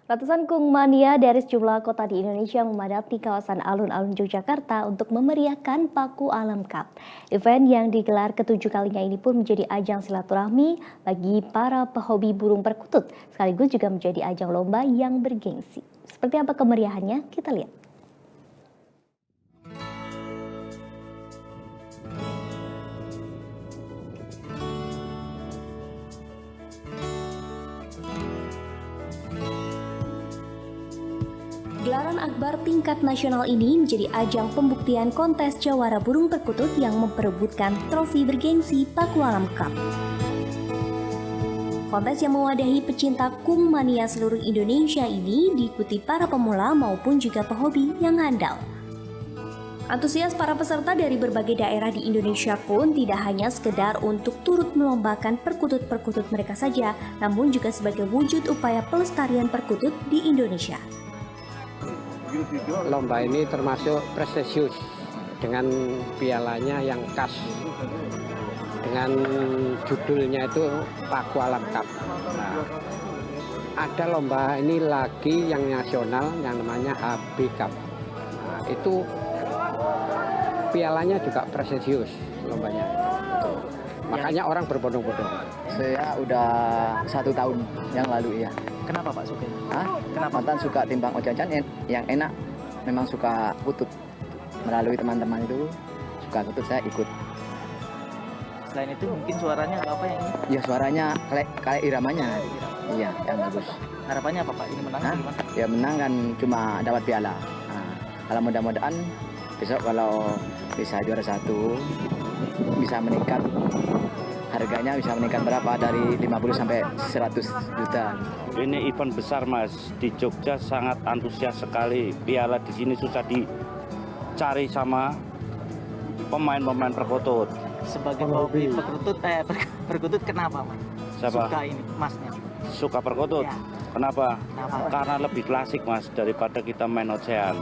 Ratusan kung mania dari sejumlah kota di Indonesia memadati kawasan alun-alun Yogyakarta untuk memeriahkan Paku Alam Cup. Event yang digelar ketujuh kalinya ini pun menjadi ajang silaturahmi bagi para pehobi burung perkutut, sekaligus juga menjadi ajang lomba yang bergengsi. Seperti apa kemeriahannya? Kita lihat. Gelaran akbar tingkat nasional ini menjadi ajang pembuktian kontes jawara burung perkutut yang memperebutkan trofi bergengsi Paku Alam Cup. Kontes yang mewadahi pecinta kung mania seluruh Indonesia ini diikuti para pemula maupun juga pehobi yang handal. Antusias para peserta dari berbagai daerah di Indonesia pun tidak hanya sekedar untuk turut melombakan perkutut-perkutut mereka saja, namun juga sebagai wujud upaya pelestarian perkutut di Indonesia. Lomba ini termasuk prestisius dengan pialanya yang khas dengan judulnya itu Paku Alam Cup. Nah, ada lomba ini lagi yang nasional yang namanya HB Cup. Nah, itu pialanya juga prestisius lombanya. Makanya orang berbondong-bondong. Saya udah 1 tahun yang lalu ya. Kenapa Pak suka? Kenapa? Mantan suka timbang ocan-ocan yang enak. Memang suka kutut. Melalui teman-teman itu suka kutut, saya ikut. Selain itu mungkin suaranya apa yang ini? Ya suaranya kayak iramanya. Iya, yang bagus. Harapannya apa Pak? Ini menang atau gimana? Ya menang kan cuma dapat piala. Nah, kalau mudah-mudahan besok kalau bisa juara 1 bisa meningkat. Harganya bisa meningkat berapa dari 50 sampai 100 juta. Ini event besar Mas, di Jogja sangat antusias sekali. Piala di sini susah dicari sama pemain-pemain perkutut. Sebagai hobi perkutut kenapa Mas? Siapa? Suka ini Masnya. Suka perkutut? Ya. Kenapa? Kenapa? Karena lebih klasik Mas daripada kita main ocehan.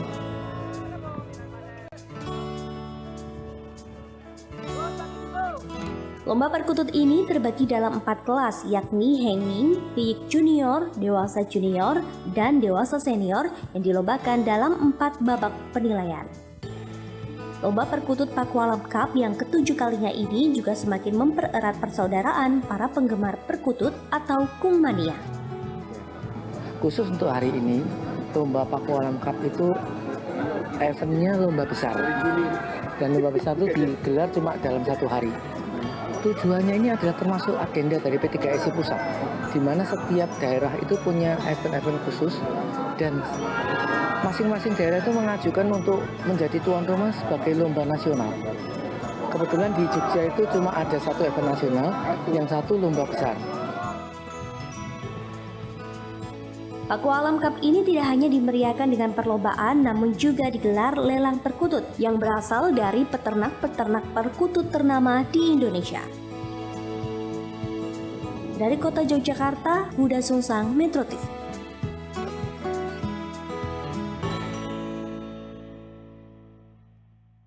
Lomba perkutut ini terbagi dalam 4 kelas, yakni hanging, piik junior, dewasa junior, dan dewasa senior yang dilombakan dalam 4 babak penilaian. Lomba perkutut Paku Alam Cup yang ketujuh kalinya ini juga semakin mempererat persaudaraan para penggemar perkutut atau kung mania. Khusus untuk hari ini, lomba Paku Alam Cup itu eventnya lomba besar. Dan lomba besar itu digelar cuma dalam 1 hari. Tujuannya ini adalah termasuk agenda dari P3SI Pusat, di mana setiap daerah itu punya event-event khusus dan masing-masing daerah itu mengajukan untuk menjadi tuan rumah sebagai lomba nasional. Kebetulan di Jogja itu cuma ada 1 event nasional, yang 1 lomba besar. Paku Alam Cup ini tidak hanya dimeriahkan dengan perlombaan, namun juga digelar lelang perkutut yang berasal dari peternak-peternak perkutut ternama di Indonesia. Dari kota Yogyakarta, Huda Sungsang, Metro TV.